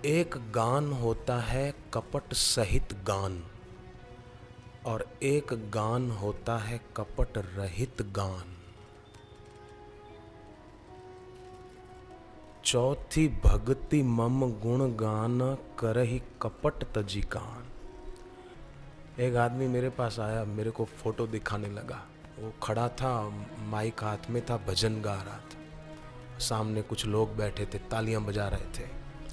एक गान होता है कपट सहित गान, और एक गान होता है कपट रहित गान। चौथी भक्ति मम गुण गान करहि कपट तजी कान। एक आदमी मेरे पास आया, मेरे को फोटो दिखाने लगा। वो खड़ा था, माइक हाथ में था, भजन गा रहा था। सामने कुछ लोग बैठे थे, तालियां बजा रहे थे,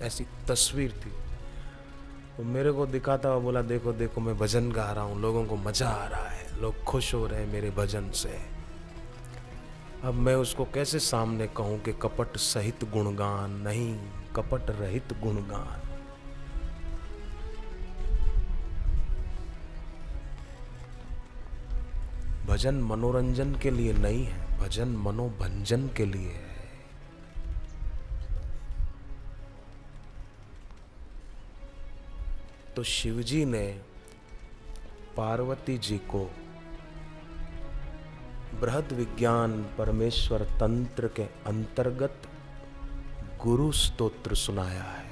ऐसी तस्वीर थी। वो मेरे को दिखाता हुआ बोला, देखो देखो मैं भजन गा रहा हूँ, लोगों को मजा आ रहा है, लोग खुश हो रहे हैं मेरे भजन से। अब मैं उसको कैसे सामने कहूँ कि कपट सहित गुणगान नहीं, कपट रहित गुणगान। भजन मनोरंजन के लिए नहीं है, भजन मनोभंजन के लिए है। तो शिवजी ने पार्वती जी को बृहद विज्ञान परमेश्वर तंत्र के अंतर्गत गुरु स्तोत्र सुनाया है।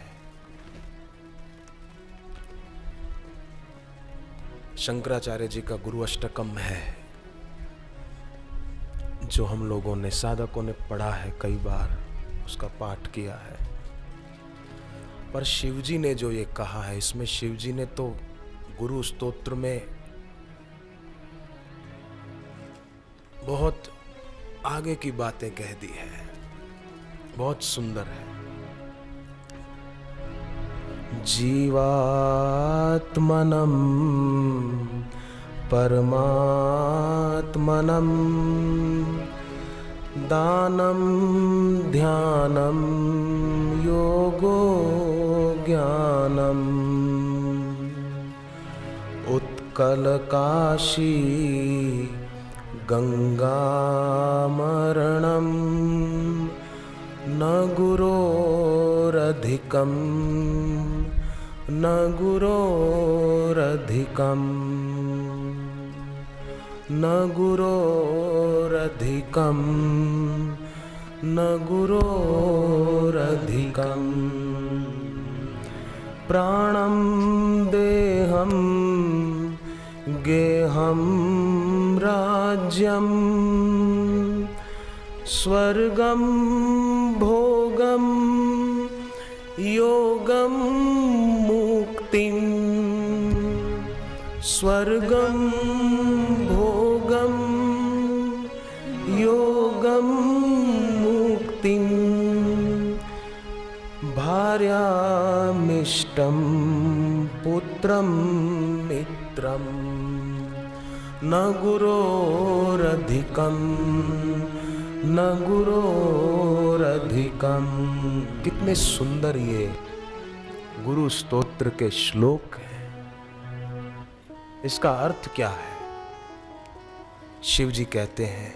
शंकराचार्य जी का गुरु अष्टकम है, जो हम लोगों ने, साधकों ने पढ़ा है, कई बार उसका पाठ किया है। पर शिवजी ने जो ये कहा है, इसमें शिवजी ने तो गुरु स्तोत्र में बहुत आगे की बातें कह दी है, बहुत सुंदर है। जीवात्मनम परमात्मनम दानम ध्यानम योगो ज्ञानम उत्कलकाशी गंगामरणं न गुरोरधिकं न गुरोरधिकं न गुरोरधिकं न गुरोरधिकं प्राणं देहं गेहं राज्यं स्वर्गं भोगं योगं मुक्तिं स्वर्गं भोगं योगं मुक्तिं भार्यामिष्टं पुत्रं मित्रं न गुरोरधिकं न गुरोरधिकं। कितने सुंदर ये गुरु स्तोत्र के श्लोक हैं। इसका अर्थ क्या है? शिव जी कहते हैं,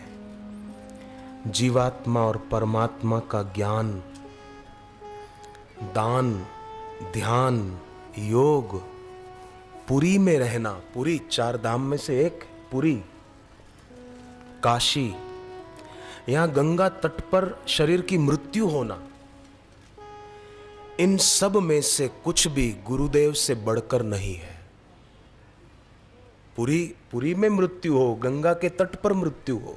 जीवात्मा और परमात्मा का ज्ञान, दान, ध्यान, योग, पुरी में रहना, पुरी चार धाम में से एक पुरी, काशी, यहां गंगा तट पर शरीर की मृत्यु होना, इन सब में से कुछ भी गुरुदेव से बढ़कर नहीं है। पुरी में मृत्यु हो, गंगा के तट पर मृत्यु हो,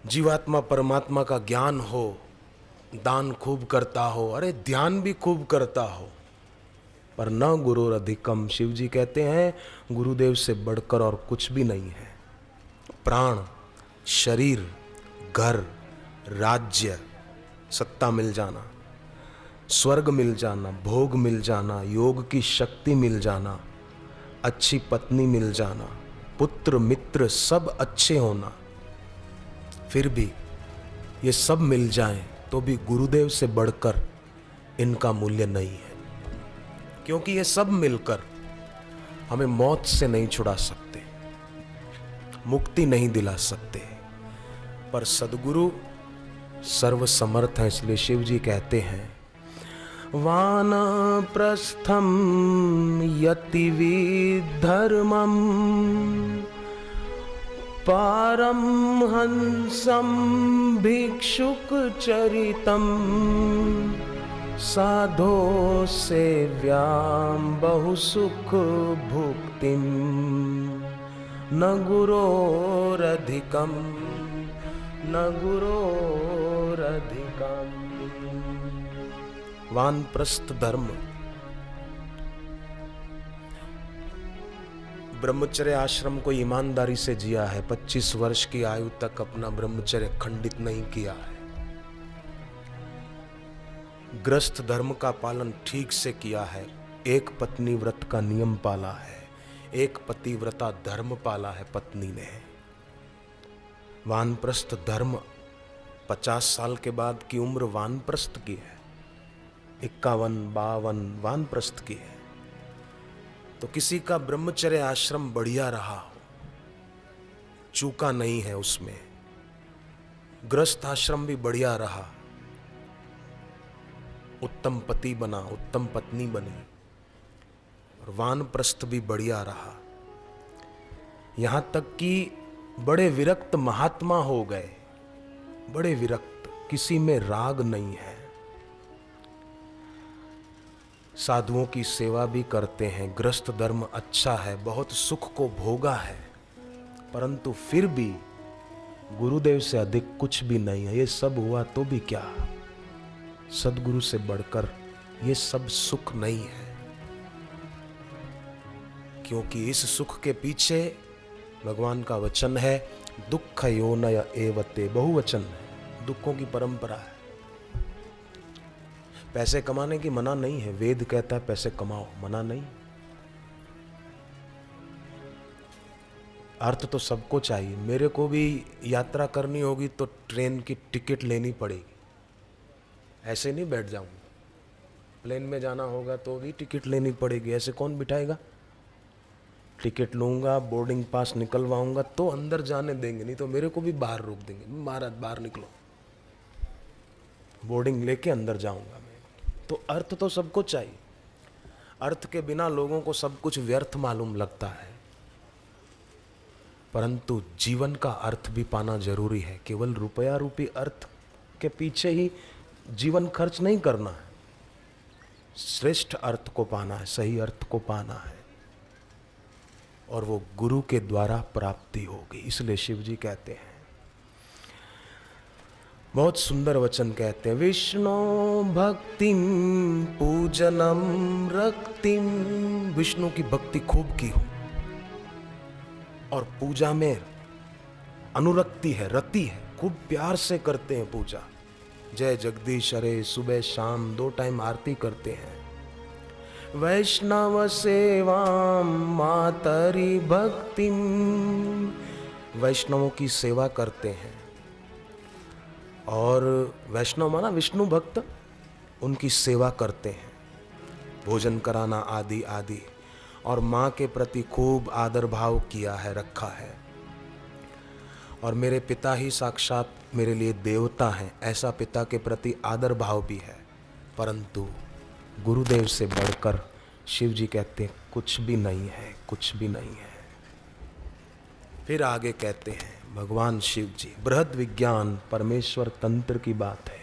जीवात्मा परमात्मा का ज्ञान हो, दान खूब करता हो, अरे ध्यान भी खूब करता हो, पर न गुरुर अधिकम। शिव जी कहते हैं गुरुदेव से बढ़कर और कुछ भी नहीं है। प्राण, शरीर, घर, राज्य, सत्ता मिल जाना, स्वर्ग मिल जाना, भोग मिल जाना, योग की शक्ति मिल जाना, अच्छी पत्नी मिल जाना, पुत्र मित्र सब अच्छे होना, फिर भी ये सब मिल जाएं तो भी गुरुदेव से बढ़कर इनका मूल्य नहीं है। क्योंकि ये सब मिलकर हमें मौत से नहीं छुड़ा सकते, मुक्ति नहीं दिला सकते, पर सद्गुरु सर्वसमर्थ हैं। इसलिए शिव जी कहते हैं, वानप्रस्थं यतिविद्धर्मं पारमहंसं भिक्षुकचरितं साधो सेव्यां बहुसुखभुक्तिं न गुरोरधिकं न गुरोरधिकम्। वानप्रस्थ धर्म, ब्रह्मचर्य आश्रम को ईमानदारी से जिया है, 25 वर्ष की आयु तक अपना ब्रह्मचर्य खंडित नहीं किया है, गृहस्थ धर्म का पालन ठीक से किया है, एक पत्नी व्रत का नियम पाला है, एक पतिव्रता धर्म पाला है पत्नी ने। वानप्रस्थ धर्म 50 साल के बाद की उम्र वानप्रस्थ की है, 51-52 वानप्रस्थ की है। तो किसी का ब्रह्मचर्य आश्रम बढ़िया रहा हो, चूका नहीं है उसमें, गृहस्थ आश्रम भी बढ़िया रहा, उत्तम पति बना, उत्तम पत्नी बनी, और वानप्रस्थ भी बढ़िया रहा, यहां तक कि बड़े विरक्त महात्मा हो गए, बड़े विरक्त, किसी में राग नहीं है, साधुओं की सेवा भी करते हैं, गृहस्थ धर्म अच्छा है, बहुत सुख को भोगा है, परंतु फिर भी गुरुदेव से अधिक कुछ भी नहीं है। ये सब हुआ तो भी क्या, सदगुरु से बढ़कर ये सब सुख नहीं है, क्योंकि इस सुख के पीछे भगवान का वचन है, दुख योनय एवते, बहुवचन है, दुखों की परंपरा है। पैसे कमाने की मना नहीं है, वेद कहता है पैसे कमाओ, मना नहीं। अर्थ तो सबको चाहिए, मेरे को भी यात्रा करनी होगी तो ट्रेन की टिकट लेनी पड़ेगी, ऐसे नहीं बैठ जाऊंगा, प्लेन में जाना होगा तो भी टिकट लेनी पड़ेगी, ऐसे कौन बिठाएगा। टिकट लूंगा, बोर्डिंग पास निकलवाऊंगा तो अंदर जाने देंगे, नहीं तो मेरे को भी बाहर रोक देंगे, महाराज बाहर निकलो, बोर्डिंग लेके अंदर जाऊंगा मैं। तो अर्थ तो सबको चाहिए, अर्थ के बिना लोगों को सब कुछ व्यर्थ मालूम लगता है, परंतु जीवन का अर्थ भी पाना जरूरी है। केवल रुपया रूपी अर्थ के पीछे ही जीवन खर्च नहीं करना है, श्रेष्ठ अर्थ को पाना है, सही अर्थ को पाना है, और वो गुरु के द्वारा प्राप्ति होगी। इसलिए शिव जी कहते हैं, बहुत सुंदर वचन कहते हैं, विष्णु भक्तिम पूजनम रक्तिम, विष्णु की भक्ति खूब की हो और पूजा में अनुरक्ति है, रति है, खूब प्यार से करते हैं पूजा, जय जगदीश हरे, सुबह शाम 2 टाइम आरती करते हैं। वैष्णव सेवा मातरी भक्तिम, वैष्णवों की सेवा करते हैं, और वैष्णव माना विष्णु भक्त, उनकी सेवा करते हैं, भोजन कराना आदि आदि, और माँ के प्रति खूब आदर भाव किया है, रखा है। और मेरे पिता ही साक्षात मेरे लिए देवता हैं, ऐसा पिता के प्रति आदर भाव भी है, परंतु गुरुदेव से बढ़कर शिव जी कहते हैं कुछ भी नहीं है, कुछ भी नहीं है। फिर आगे कहते हैं भगवान शिव जी, बृहद विज्ञान परमेश्वर तंत्र की बात है,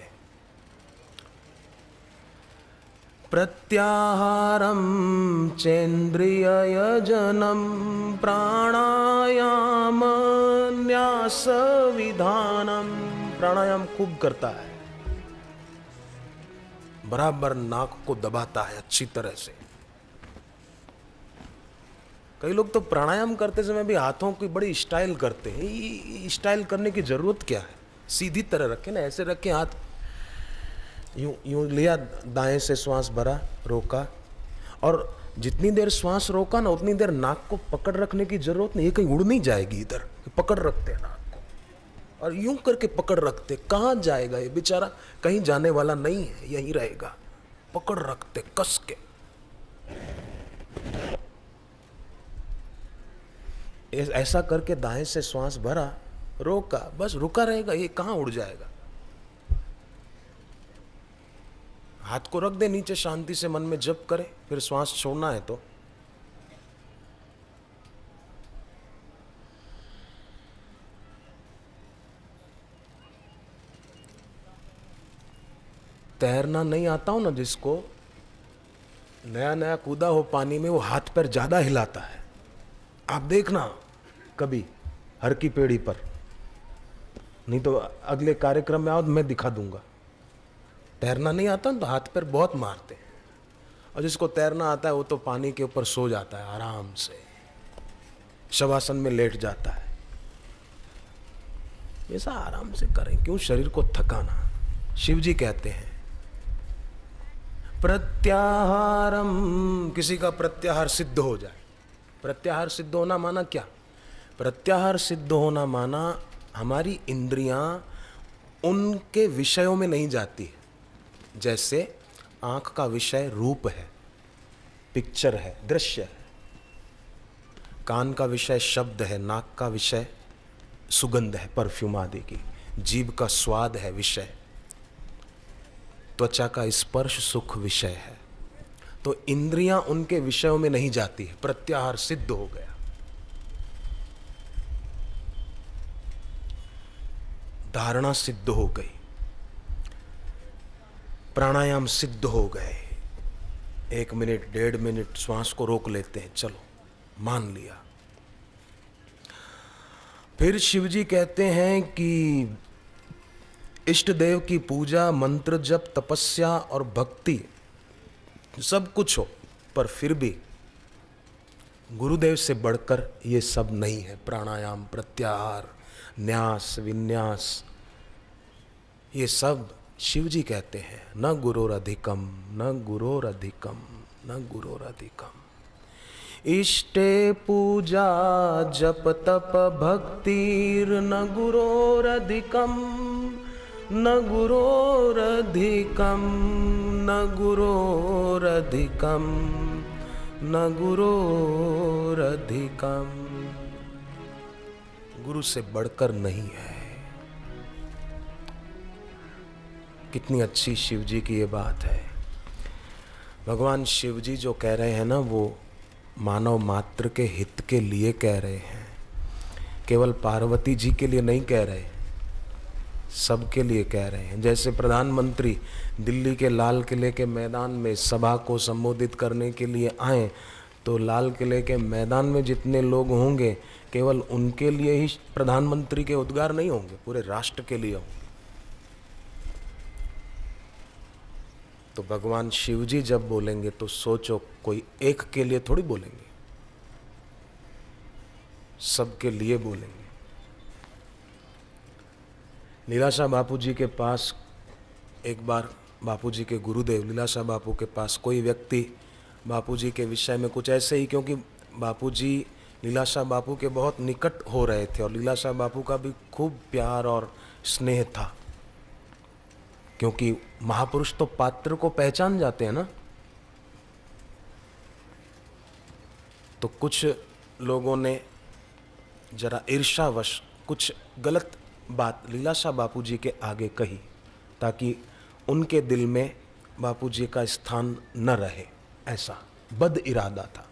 प्रत्याहारम चेन्द्रियजनम प्राणायाम न्यास विधानम, प्राणायाम खूब करता है, बराबर नाक को दबाता है अच्छी तरह से। कई लोग तो प्राणायाम करते समय भी हाथों की बड़ी स्टाइल करते हैं, स्टाइल करने की जरूरत क्या है, सीधी तरह रखें ना, ऐसे रखें, हाथ यूं यूं लिया, दाएं से श्वास भरा, रोका, और जितनी देर श्वास रोका ना उतनी देर नाक को पकड़ रखने की जरूरत नहीं, ये कहीं उड़ नहीं जाएगी, इधर पकड़ रखते हैं नाक को, और यूं करके पकड़ रखते, कहाँ जाएगा ये बेचारा, कहीं जाने वाला नहीं है, यहीं रहेगा, पकड़ रखते कस के। ऐसा करके दाएं से श्वास भरा, रोका, बस रुका रहेगा, ये कहाँ उड़ जाएगा। हाथ को रख दे नीचे, शांति से मन में जप करे, फिर श्वास छोड़ना है तो तैरना नहीं आता हो ना, जिसको नया नया कूदा हो पानी में, वो हाथ पैर ज्यादा हिलाता है। आप देखना कभी हर की पेड़ी पर, नहीं तो अगले कार्यक्रम में आओ तो मैं दिखा दूंगा। तैरना नहीं आता तो हाथ पैर बहुत मारते हैं, और जिसको तैरना आता है वो तो पानी के ऊपर सो जाता है आराम से, शवासन में लेट जाता है। ऐसा आराम से करें, क्यों शरीर को थकाना। शिव जी कहते हैं प्रत्याहारम, किसी का प्रत्याहार सिद्ध हो जाए। प्रत्याहार सिद्ध होना माना क्या? प्रत्याहार सिद्ध होना माना हमारी इंद्रियां उनके विषयों में नहीं जाती है। जैसे आंख का विषय रूप है, पिक्चर है, दृश्य है। कान का विषय शब्द है, नाक का विषय सुगंध है, परफ्यूम आदि की। जीभ का स्वाद है विषय, त्वचा का स्पर्श सुख विषय है। तो इंद्रियां उनके विषयों में नहीं जाती है, प्रत्याहार सिद्ध हो गया। धारणा सिद्ध हो गई, प्राणायाम सिद्ध हो गए। 1 मिनट 1.5 मिनट श्वास को रोक लेते हैं, चलो मान लिया। फिर शिवजी कहते हैं कि इष्ट देव की पूजा, मंत्र जप, तपस्या और भक्ति सब कुछ हो, पर फिर भी गुरुदेव से बढ़कर ये सब नहीं है। प्राणायाम, प्रत्याहार, न्यास, विन्यास, ये सब शिवजी कहते हैं न गुरोरधिकम, न गुरोरधिकम, न गुरोरधिकम। इष्टे पूजा जप तप भक्तिर न गुरोरधिकम, न गुरोरधिकम, न गुरोरधिकम, न गुरोरधिकम। गुरु से बढ़कर नहीं है। कितनी अच्छी शिवजी की ये बात है। भगवान शिवजी जो कह रहे हैं ना, वो मानव मात्र के हित के लिए कह रहे हैं। केवल पार्वती जी के लिए नहीं कह रहे, सबके लिए कह रहे हैं। जैसे प्रधानमंत्री दिल्ली के लाल किले के मैदान में सभा को संबोधित करने के लिए आए, तो लाल किले के मैदान में जितने लोग होंगे केवल उनके लिए ही प्रधानमंत्री के उद्गार नहीं होंगे, पूरे राष्ट्र के लिए होंगे। तो भगवान शिवजी जब बोलेंगे तो सोचो, कोई एक के लिए थोड़ी बोलेंगे, सबके लिए बोलेंगे। लीलाशाह बापू जी के पास एक बार, बापू जी के गुरुदेव लीलाशाह बापू के पास कोई व्यक्ति बापू जी के विषय में कुछ ऐसे ही, क्योंकि बापू जी लीलाशाह बापू के बहुत निकट हो रहे थे और लीलाशाह बापू का भी खूब प्यार और स्नेह था, क्योंकि महापुरुष तो पात्र को पहचान जाते हैं ना। तो कुछ लोगों ने जरा ईर्ष्यावश कुछ गलत बात लीलाशाह बापू जी के आगे कही, ताकि उनके दिल में बापू जी का स्थान न रहे, ऐसा बद इरादा था।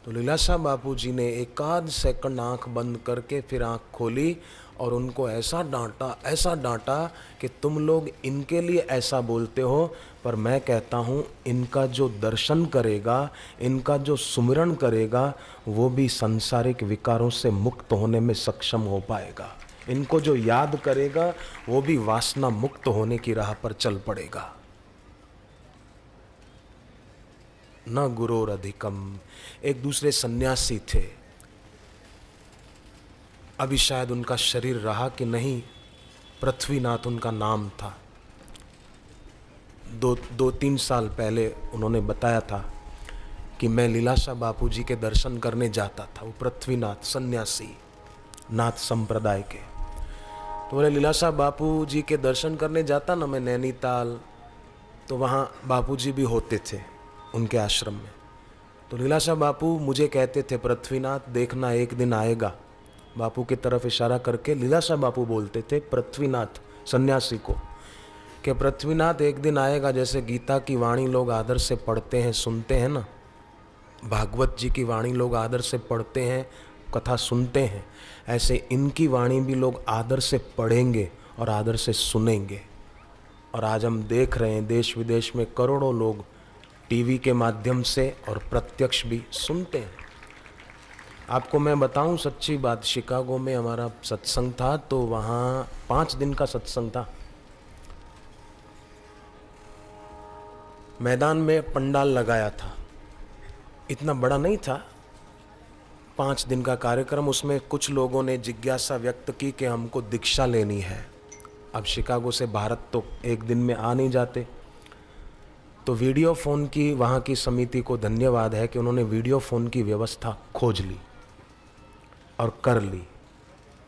तो लीलाशाह बापू जी ने एकाध सेकंड आंख बंद करके फिर आंख खोली और उनको ऐसा डांटा कि तुम लोग इनके लिए ऐसा बोलते हो, पर मैं कहता हूँ इनका जो दर्शन करेगा, इनका जो सुमिरन करेगा, वो भी सांसारिक विकारों से मुक्त होने में सक्षम हो पाएगा। इनको जो याद करेगा वो भी वासना मुक्त होने की राह पर चल पड़ेगा। न गुरोर अधिकम। एक दूसरे सन्यासी थे, अभी शायद उनका शरीर रहा कि नहीं, पृथ्वीनाथ उनका नाम था। 2-3 साल पहले उन्होंने बताया था कि मैं लीलाशाह बापू जी के दर्शन करने जाता था। वो पृथ्वीनाथ सन्यासी, नाथ संप्रदाय के। तो बोले लीलाशाह बापू जी के दर्शन करने जाता ना मैं नैनीताल, तो वहाँ बापू जी भी होते थे उनके आश्रम में। तो लीलाशाह बापू मुझे कहते थे, पृथ्वीनाथ देखना एक दिन आएगा। बापू की तरफ इशारा करके लीलाशाह बापू बोलते थे पृथ्वीनाथ सन्यासी को, कि पृथ्वीनाथ एक दिन आएगा। जैसे गीता की वाणी लोग आदर से पढ़ते हैं, सुनते हैं ना, भागवत जी की वाणी लोग आदर से पढ़ते हैं, कथा सुनते हैं, ऐसे इनकी वाणी भी लोग आदर से पढ़ेंगे और आदर से सुनेंगे। और आज हम देख रहे हैं देश विदेश में करोड़ों लोग टीवी के माध्यम से और प्रत्यक्ष भी सुनते हैं। आपको मैं बताऊं सच्ची बात, शिकागो में हमारा सत्संग था तो वहाँ 5 दिन का सत्संग था। मैदान में पंडाल लगाया था, इतना बड़ा नहीं था, 5 दिन का कार्यक्रम। उसमें कुछ लोगों ने जिज्ञासा व्यक्त की कि हमको दीक्षा लेनी है। अब शिकागो से भारत तो एक दिन में आ नहीं जाते, तो वीडियो फ़ोन की वहाँ की समिति को धन्यवाद है कि उन्होंने वीडियो फ़ोन की व्यवस्था खोज ली और कर ली।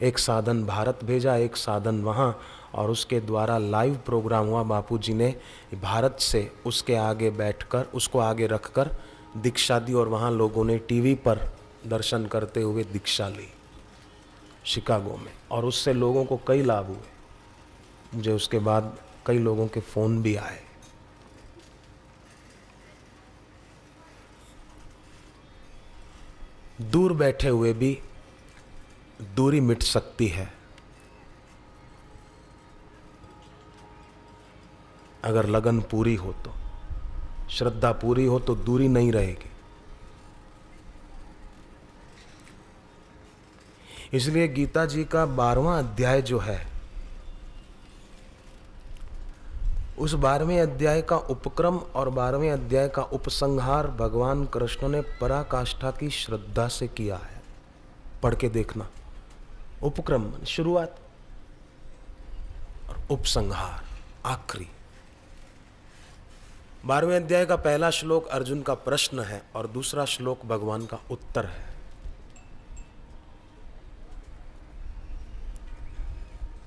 एक साधन भारत भेजा, एक साधन वहाँ, और उसके द्वारा लाइव प्रोग्राम हुआ। बापूजी ने भारत से उसके आगे बैठकर, उसको आगे रखकर दीक्षा दी और वहाँ लोगों ने टीवी पर दर्शन करते हुए दीक्षा ली शिकागो में, और उससे लोगों को कई लाभ हुए। मुझे उसके बाद कई लोगों के फ़ोन भी आए। दूर बैठे हुए भी दूरी मिट सकती है अगर लगन पूरी हो तो, श्रद्धा पूरी हो तो दूरी नहीं रहेगी। इसलिए गीता जी का 12वां अध्याय जो है, उस 12वें अध्याय का उपक्रम और 12वें अध्याय का उपसंहार भगवान कृष्ण ने पराकाष्ठा की श्रद्धा से किया है। पढ़ के देखना, उपक्रम शुरुआत और उपसंहार आखिरी। 12वें अध्याय का पहला श्लोक अर्जुन का प्रश्न है और दूसरा श्लोक भगवान का उत्तर है।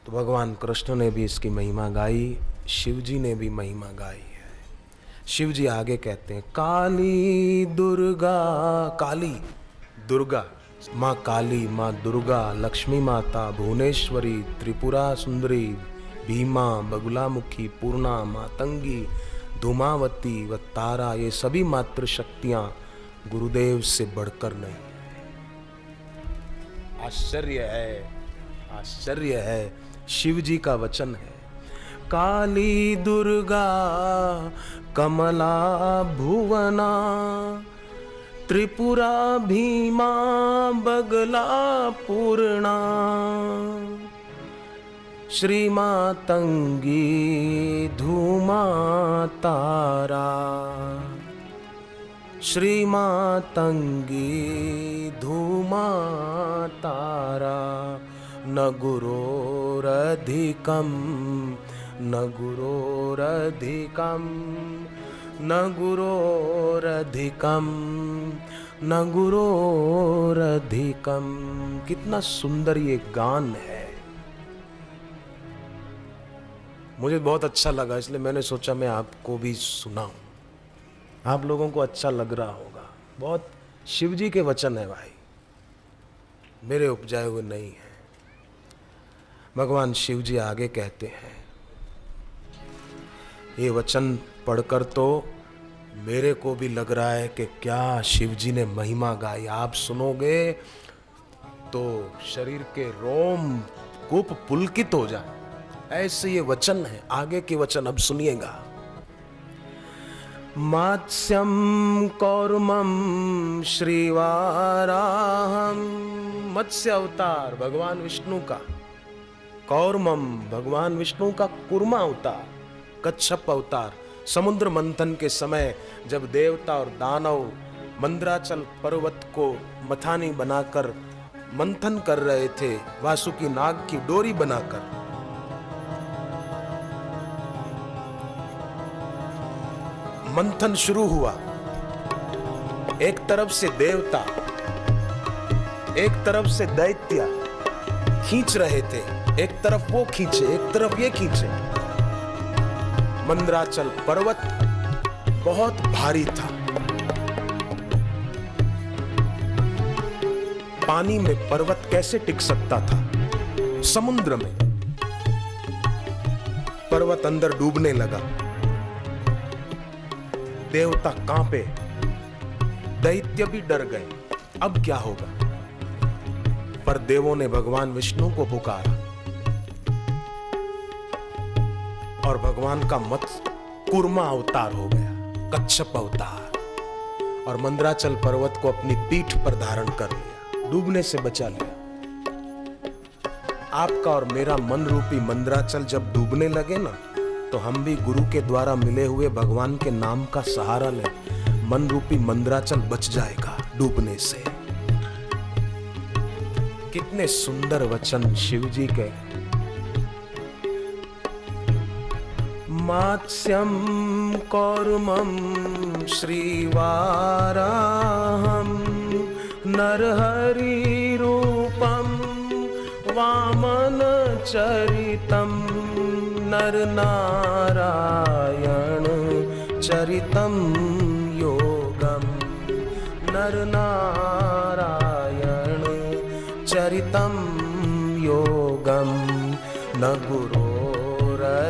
तो भगवान कृष्ण ने भी इसकी महिमा गाई, शिव जी ने भी महिमा गाई है। शिव जी आगे कहते हैं, काली दुर्गा, काली दुर्गा, माँ काली, माँ दुर्गा, लक्ष्मी माता, भुवनेश्वरी, त्रिपुरा सुंदरी, भीमा, बगुलामुखी, पूर्णा, मातंगी, धूमावती व तारा, ये सभी मातृ शक्तियां गुरुदेव से बढ़कर नहीं। आश्चर्य है, आश्चर्य है, शिव जी का वचन है। काली दुर्गा कमला भुवना, त्रिपुरा भीमा बगला पूर्णा, श्री मातंगी धूमा तारा, श्री मातंगी धूमा तारा, न गुरोरधिकम, न गुरोरधिकम, न गुरोरधिकम, न गुरोरधिकम। कितना सुंदर ये गान है, मुझे बहुत अच्छा लगा, इसलिए मैंने सोचा मैं आपको भी सुनाऊं। आप लोगों को अच्छा लग रहा होगा। बहुत शिव जी के वचन है भाई, मेरे उपजाए हुए नहीं हैं। भगवान शिव जी आगे कहते हैं, ये वचन पढ़कर तो मेरे को भी लग रहा है कि क्या शिव जी ने महिमा गाई। आप सुनोगे तो शरीर के रोम कूप पुलकित हो जाए, ऐसे ये वचन है। आगे के वचन अब सुनिएगा। मात्स्यम कौर्मम श्रीवाराहम, मत्स्य अवतार भगवान विष्णु का, कौर्मम भगवान विष्णु का कुर्मा अवतार, कच्छप अवतार। समुद्र मंथन के समय जब देवता और दानव मंद्राचल पर्वत को मथानी बनाकर मंथन कर रहे थे, वासुकी नाग की डोरी बनाकर, मंथन शुरू हुआ। एक तरफ से देवता, एक तरफ से दैत्य खींच रहे थे, एक तरफ वो खींचे, एक तरफ ये खींचे। मंद्राचल पर्वत बहुत भारी था। पानी में पर्वत कैसे टिक सकता था? समुद्र में पर्वत अंदर डूबने लगा। देवता कांपे, दैत्य भी डर गए, अब क्या होगा? पर देवों ने भगवान विष्णु को पुकारा और भगवान का कूर्मा अवतार हो गया, कच्छप अवतार, और मंदराचल पर्वत को अपनी पीठ पर धारण कर लिया, डूबने से बचा लिया। आपका और मेरा मन रूपी मंदराचल जब डूबने लगे ना, तो हम भी गुरु के द्वारा मिले हुए भगवान के नाम का सहारा लें, मन रूपी मंदराचल बच जाएगा डूबने से। कितने सुंदर वचन शिव जी के। मात्स्यम कौर्मं श्रीवाराहं नरहरि रूपं वामन चरितं नरनारायण चरितं योगं नरनारायण चरितं योगं न गुरोरधिकं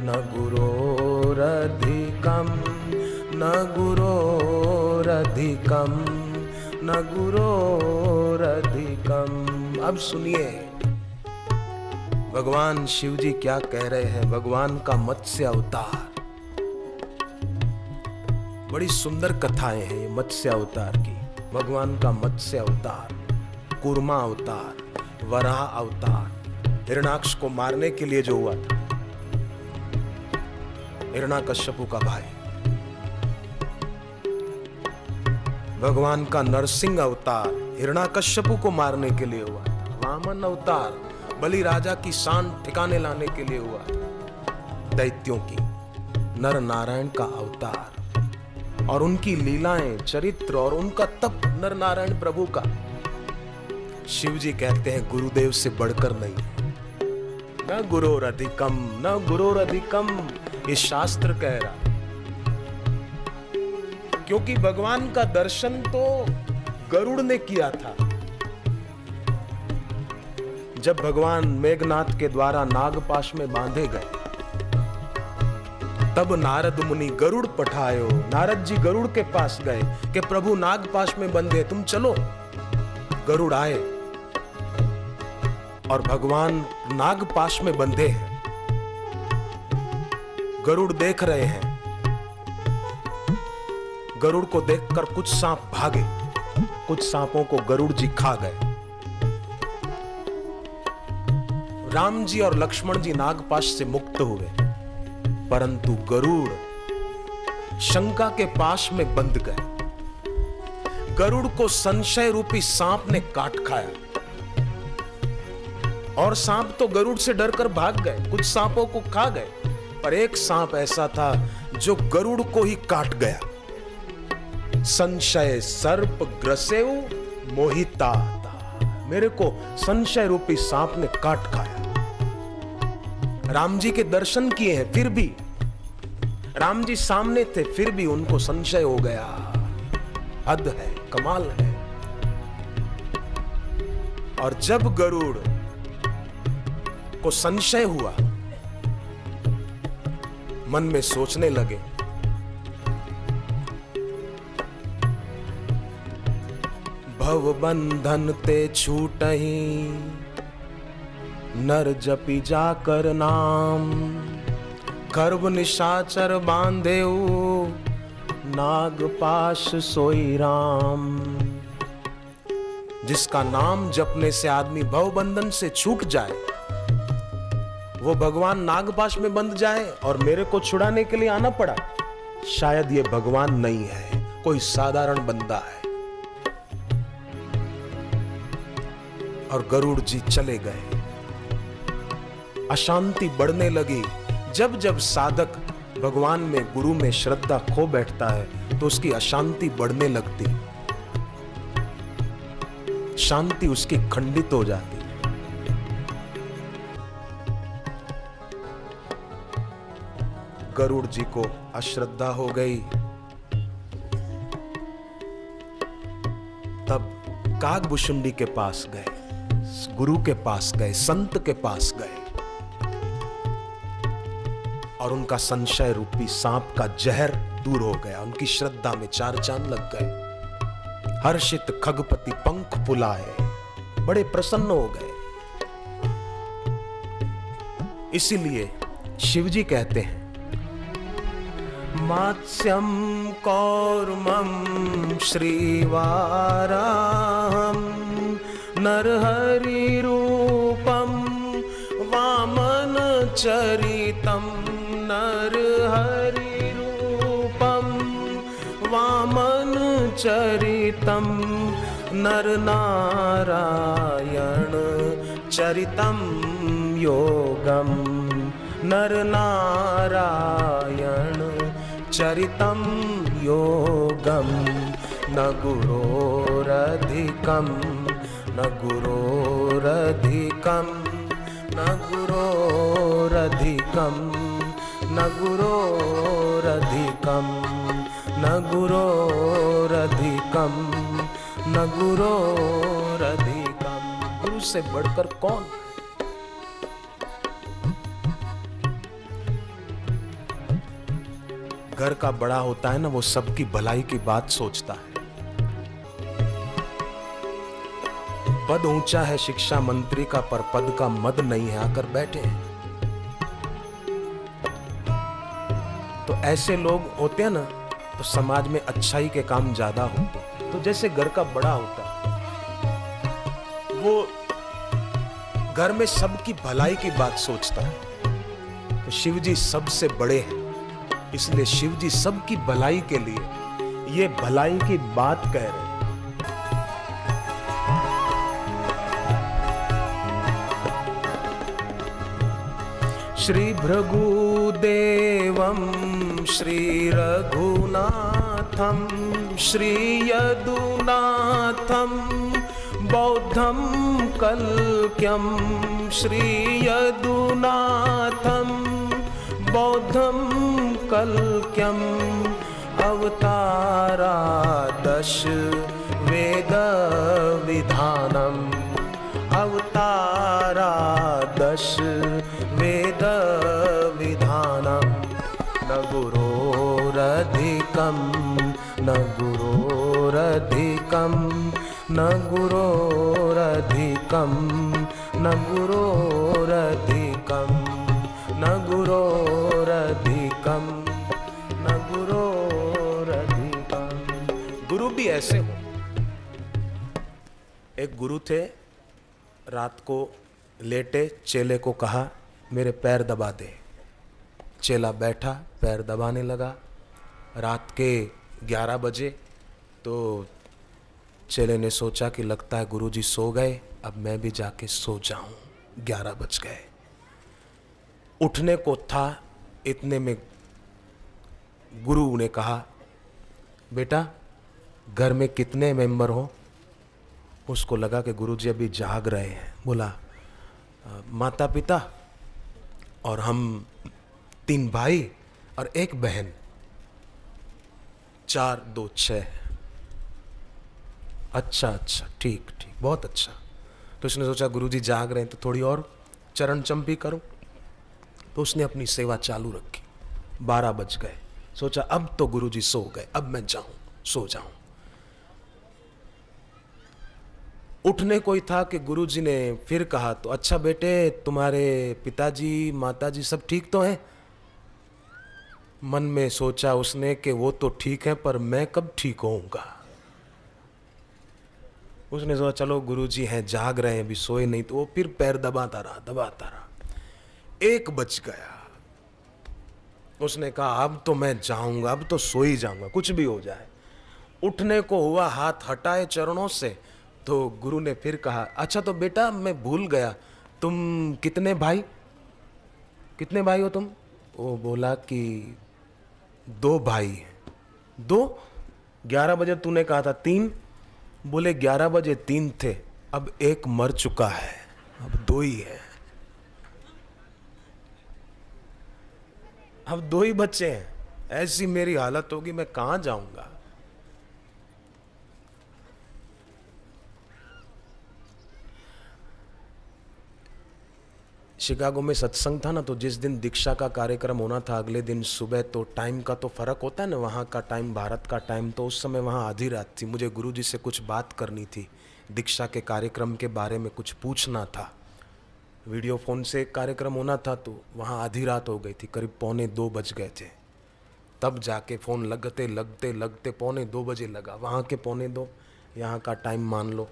न गुरोरधिकं न गुरोरधिकं न गुरोरधिकं। अब सुनिए भगवान शिव जी क्या कह रहे हैं। भगवान का मत्स्य अवतार, बड़ी सुंदर कथाएं हैं ये मत्स्य अवतार की। भगवान का मत्स्य अवतार, कूर्मा अवतार, वराह अवतार, हिरण्याक्ष को मारने के लिए जो हुआ था, हिरण्याकश्यपु का भाई। भगवान का नरसिंह अवतार हिरण्याकश्यपु को मारने के लिए हुआ था। वामन अवतार बलि राजा की शान ठिकाने लाने के लिए हुआ था, दैत्यों की। नर नारायण का अवतार और उनकी लीलाएं, चरित्र और उनका तप, नर नारायण प्रभु का। शिव जी कहते हैं गुरुदेव से बढ़कर नहीं, न गुरोरधिकम न गुरोरधिकम, ये शास्त्र कह रहा। क्योंकि भगवान का दर्शन तो गरुड़ ने किया था। जब भगवान मेघनाथ के द्वारा नागपाश में बांधे गए, तब नारद मुनि गरुड़ पठायो, नारद जी गरुड़ के पास गए कि प्रभु नागपाश में बंधे, तुम चलो। गरुड़ आए और भगवान नागपाश में बंधे हैं। गरुड़ देख रहे हैं। गरुड़ को देखकर कुछ सांप भागे, कुछ सांपों को गरुड़ जी खा गए। राम जी और लक्ष्मण जी नागपाश से मुक्त हुए, परंतु गरुड़ शंका के पाश में बंध गए। गरुड़ को संशय रूपी सांप ने काट खाया, और सांप तो गरुड़ से डरकर भाग गए, कुछ सांपों को खा गए, पर एक सांप ऐसा था जो गरुड़ को ही काट गया। संशय सर्प ग्रसेउ मोहिता, मेरे को संशय रूपी सांप ने काट खाया। राम जी के दर्शन किए हैं, फिर भी राम जी सामने थे, फिर भी उनको संशय हो गया। हद है, कमाल है। और जब गरुड़ को संशय हुआ, मन में सोचने लगे, भव बंधन ते छूटहि नर जपि जाकर नाम, गर्भ निशाचर बांधेउ नागपाश सोई राम। जिसका नाम जपने से आदमी भव बंधन से छूट जाए, वो भगवान नागपाश में बंध जाए और मेरे को छुड़ाने के लिए आना पड़ा। शायद ये भगवान नहीं है, कोई साधारण बंदा है। और गरुड़ जी चले गए। अशांति बढ़ने लगी। जब जब साधक भगवान में, गुरु में श्रद्धा खो बैठता है तो उसकी अशांति बढ़ने लगती, शांति उसकी खंडित हो जाती। गरुड़ जी को अश्रद्धा हो गई। तब कागभुशुंडी के पास गए, गुरु के पास गए, संत के पास गए, और उनका संशय रूपी सांप का जहर दूर हो गया। उनकी श्रद्धा में चार चांद लग गए। हर्षित खगपति पंख फुलाए, बड़े प्रसन्न हो गए। इसीलिए शिव जी कहते हैं मात्स्यम कौर्मं श्रीवाराहं नरहरि रूपं वामन चरितं नरहरि रूपं वामन चरितं नरनारायण चरितं योगम नरनारायण चरितं योगम न गुरोरधिकं न गुरोरधिकं न गुरोरधिकं न गुरोरधिकं न गुरोरधिकं न गुरोरधिकं। गुरु से बढ़कर कौन? घर का बड़ा होता है ना, वो सबकी भलाई की बात सोचता है। पद ऊंचा है शिक्षा मंत्री का, पर पद का मद नहीं है, आकर बैठे हैं। तो ऐसे लोग होते हैं ना, तो समाज में अच्छाई के काम ज्यादा होते हैं। तो जैसे घर का बड़ा होता है, वो घर में सबकी भलाई की बात सोचता है। तो शिव जी सबसे बड़े हैं, इसलिए शिव जी सबकी भलाई के लिए ये भलाई की बात कह रहे हैं। श्री भृगुदेवं श्री रघुनाथं श्री यदुनाथं बौद्धं कल्क्यं श्री यदुनाथं बौद्धं कल्क्यम अवतारा दश वेद विधानम अवतारा दश वेद विधानम न गुरोरधिकम न गुरोरधिकम न गुरोरधिकम न गुरोरधिकम न गुरोरधिकम न गुरोरधिकम। गुरु भी ऐसे हो। एक गुरु थे, रात को लेटे, चेले को कहा मेरे पैर दबा दे। चेला बैठा, पैर दबाने लगा। रात के 11 बजे तो चेले ने सोचा कि लगता है गुरुजी सो गए, अब मैं भी जाके सो जाऊं। 11 बज गए। उठने को था, इतने में गुरु ने कहा बेटा घर में कितने मेंबर हो? उसको लगा कि गुरुजी अभी जाग रहे हैं। बोला माता पिता और हम 3 भाई और 1 बहन, 4 2 6। अच्छा अच्छा, ठीक ठीक, बहुत अच्छा। तो उसने सोचा गुरुजी जाग रहे हैं तो थोड़ी और चरण चंपी करूं। तो उसने अपनी सेवा चालू रखी। 12 बज गए। सोचा अब तो गुरुजी सो गए, अब मैं जाऊं, सो जाऊं। उठने को ही था कि गुरुजी ने फिर कहा तो अच्छा बेटे तुम्हारे पिताजी माताजी सब ठीक तो हैं? मन में सोचा उसने कि वो तो ठीक है, पर मैं कब ठीक होऊंगा। उसने सोचा चलो गुरुजी हैं, जाग रहे हैं, अभी सोए नहीं। तो वो फिर पैर दबाता रहा। 1 बज गया। उसने कहा अब तो मैं जाऊंगा, अब तो सो ही जाऊंगा, कुछ भी हो जाए। उठने को हुआ, हाथ हटाए चरणों से, तो गुरु ने फिर कहा अच्छा तो बेटा मैं भूल गया, तुम कितने भाई हो तुम? वो बोला कि 2 भाई हैं। 2? 11 बजे तूने कहा था 3। बोले 11 बजे 3 थे, अब 1 मर चुका है, अब 2 ही है। अब 2 ही बच्चे हैं। ऐसी मेरी हालत होगी, मैं कहां जाऊंगा। शिकागो में सत्संग था ना, तो जिस दिन दीक्षा का कार्यक्रम होना था अगले दिन सुबह, तो टाइम का तो फर्क होता है ना, वहाँ का टाइम भारत का टाइम। तो उस समय वहाँ आधी रात थी। मुझे गुरुजी से कुछ बात करनी थी, दीक्षा के कार्यक्रम के बारे में कुछ पूछना था। वीडियो फोन से एक कार्यक्रम होना था तो वहाँ आधी रात हो गई थी, करीब 1:45 बज गए थे। तब जाके फ़ोन लगते लगते लगते 1:45 बजे लगा। वहाँ के 1:45, यहाँ का टाइम मान लो।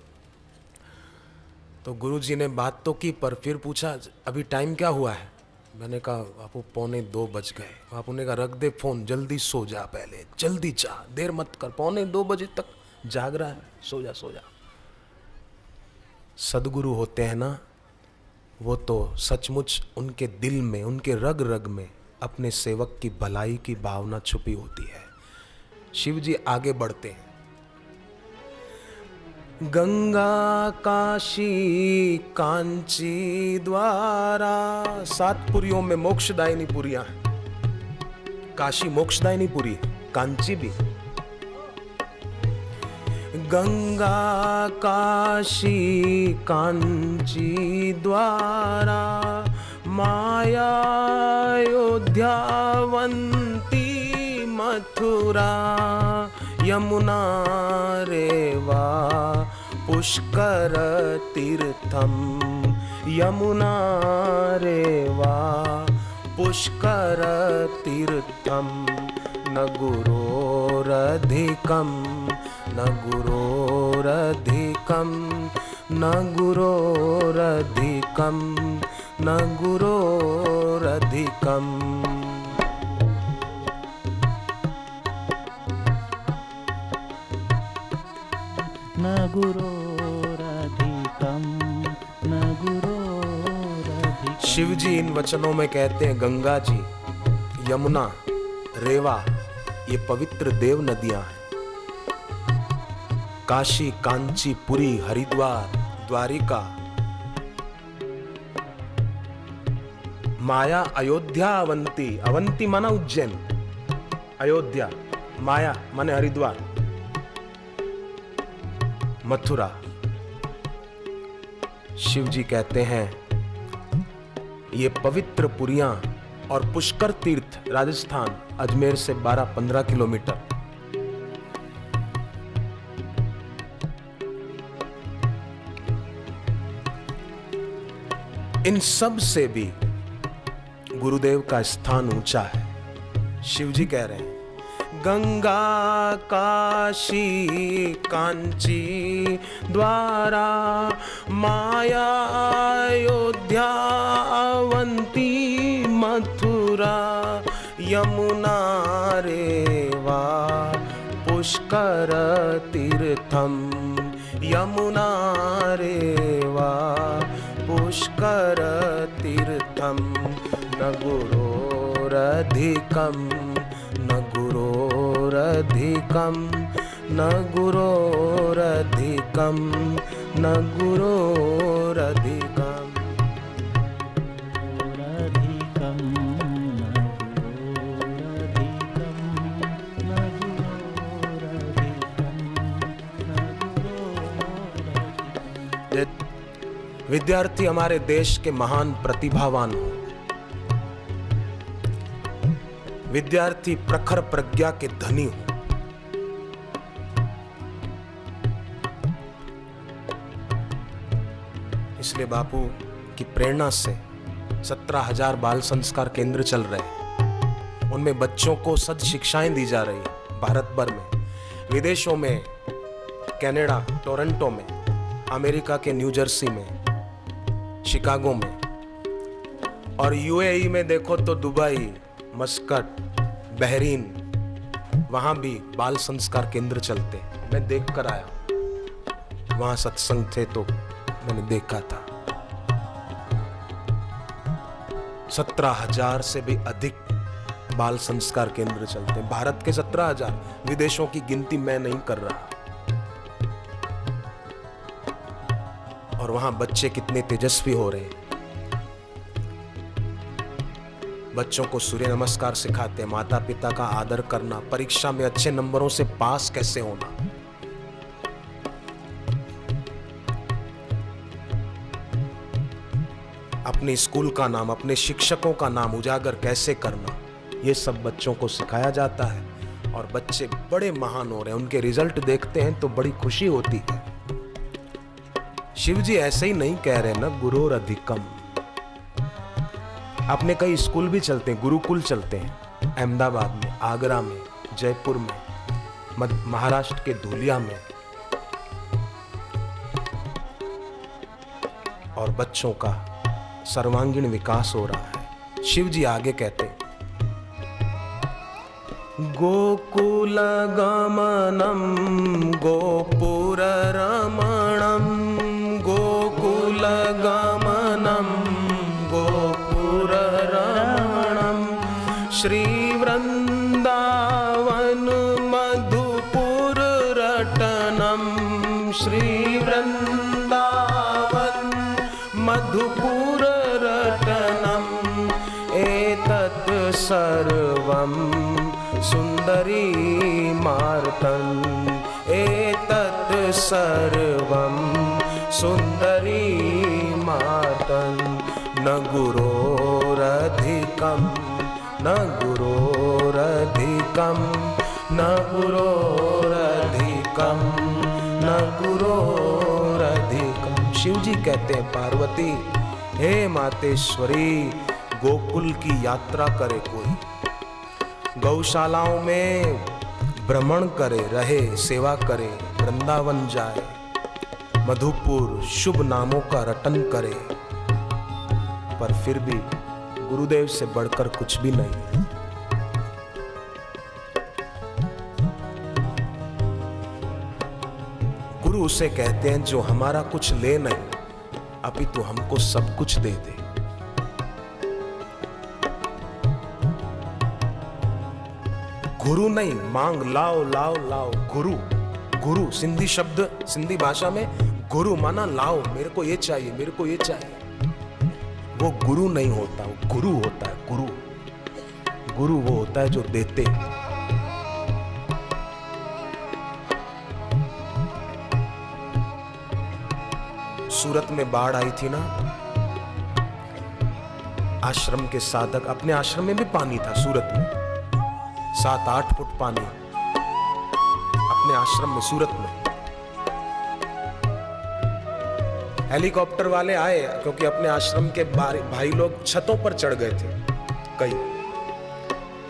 तो गुरुजी ने बात तो की, पर फिर पूछा अभी टाइम क्या हुआ है। मैंने कहा बापू 1:45 बज गए। बापू ने कहा रख दे फ़ोन, जल्दी सो जा, पहले जल्दी जा, देर मत कर, 1:45 बजे तक जाग रहा है, सो जा सो जा। सदगुरु होते हैं ना, वो तो सचमुच उनके दिल में, उनके रग रग में अपने सेवक की भलाई की भावना छुपी होती है। शिव जी आगे बढ़ते हैं। गंगा काशी कांची द्वारा, 7 पुरियों में मोक्षदायिनी पुरियां हैं। काशी मोक्षदायिनी पुरी, कांची भी। गंगा काशी कांची द्वारा, माया अयोध्यावंती मथुरा, यमुना रेवा पुष्कर तीर्थम, यमुना रेवा पुष्कर तीर्थम, न गुरोरधिकम न गुरोरधिकम न गुरोरधिकम न गुरोरधिकम। न गुरोरधिकम न गुरोरधिकम। शिव जी इन वचनों में कहते हैं गंगा जी, यमुना, रेवा ये पवित्र देव नदियां हैं। काशी, कांची, पुरी, हरिद्वार, द्वारिका, माया अयोध्या अवंती, अवंती माना उज्जैन, अयोध्या, माया माने हरिद्वार, मथुरा। शिव जी कहते हैं ये पवित्र पुरियां और पुष्कर तीर्थ राजस्थान, अजमेर से 12-15 किलोमीटर। इन सब से भी गुरुदेव का स्थान ऊंचा है। शिव जी कह रहे हैं गंगा काशी कांची द्वारा, माया अयोध्या अवंती मथुरा, यमुना रेवा पुष्कर तीर्थम, यमुना रेवा पुष्कर तीर्थम, न गुरोरधिकम न गुरोरधिकम न गुरोरधिकम न गुरोरधिकम। विद्यार्थी हमारे देश के महान प्रतिभावान हो, विद्यार्थी प्रखर प्रज्ञा के धनी हो। इसलिए बापू की प्रेरणा से 17,000 बाल संस्कार केंद्र चल रहे हैं। उनमें बच्चों को सद शिक्षाएं दी जा रही है, भारत भर में, विदेशों में, कनाडा, टोरंटो में, अमेरिका के न्यू जर्सी में, शिकागो में, और यूएई में देखो तो दुबई, मस्कट, बहरीन, वहां भी बाल संस्कार केंद्र चलते हैं। मैं देख कर आया, वहां सत्संग थे तो मैंने देखा था। 17,000 से भी अधिक बाल संस्कार केंद्र चलते हैं। भारत के 17,000, विदेशों की गिनती मैं नहीं कर रहा। और वहां बच्चे कितने तेजस्वी हो रहे हैं। बच्चों को सूर्य नमस्कार सिखाते हैं, माता पिता का आदर करना, परीक्षा में अच्छे नंबरों से पास कैसे होना। अपने स्कूल का नाम, अपने शिक्षकों का नाम उजागर कैसे करना, ये सब बच्चों को सिखाया जाता है। और बच्चे बड़े महान हो रहे हैं, उनके रिजल्ट देखते हैं तो बड़ी खुशी होती है। शिव जी ऐसे ही नहीं कह रहे ना गुरोरधिकम, अपने कई स्कूल भी चलते हैं, गुरुकुल चलते हैं, अहमदाबाद में, आगरा में, जयपुर में, महाराष्ट्र के धुलिया में। और बच्चों का सर्वांगीण विकास हो रहा है। शिव जी आगे कहते हैं, गोकुल गमनम गोपुर रमणम, गोकुल गमनम गोपुर रमणम, श्री वृंदावन मधुपुर रटनम, श्री वृंदावन मधुपुर रटनम, एतत् सर्वं सुंदरी मार्तन, एतत् सर्वं सुंदरी मार्तन, न गुरोरधिकं न गुरोरधिकं न गुरोरधिकं न गुरोरधिकं। शिव जी कहते हैं, पार्वती हे मातेश्वरी, गोकुल की यात्रा करे कोई, गौशालाओं में भ्रमण करे, रहे, सेवा करे, वृंदावन जाए, मधुपुर शुभ नामों का रटन करे, पर फिर भी गुरुदेव से बढ़कर कुछ भी नहीं है। गुरु उसे कहते हैं जो हमारा कुछ ले नहीं, अपितु हमको सब कुछ दे दे। गुरु नहीं, मांग लाओ लाओ लाओ, गुरु। गुरु सिंधी शब्द, सिंधी भाषा में गुरु माना लाओ, मेरे को ये चाहिए, मेरे को ये चाहिए। वो गुरु नहीं होता, वो गुरु होता है। गुरु गुरु वो होता है जो देते। सूरत में बाढ़ आई थी ना, आश्रम के साधक, अपने आश्रम में भी पानी था सूरत में, 7-8 फुट पानी अपने आश्रम में सूरत में। हेलीकॉप्टर वाले आए क्योंकि अपने आश्रम के भाई लोग छतों पर चढ़ गए थे कई।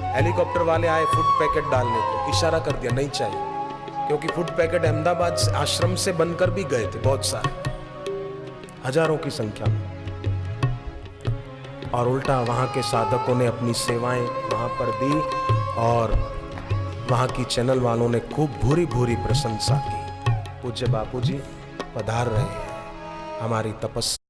हेलीकॉप्टर वाले आए फूड पैकेट डालने को, इशारा कर दिया नहीं चाहिए, क्योंकि फूड पैकेट अहमदाबाद आश्रम से बनकर भी गए थे बहुत सारे, हजारों की संख्या में। और उल्टा वहाँ के साधकों ने अपनी सेवाएं वहाँ पर दी और वहाँ की चैनल वालों ने खूब भूरी भूरी प्रशंसा की। पूज्य बापू जी पधार रहे हैं हमारी तपस्या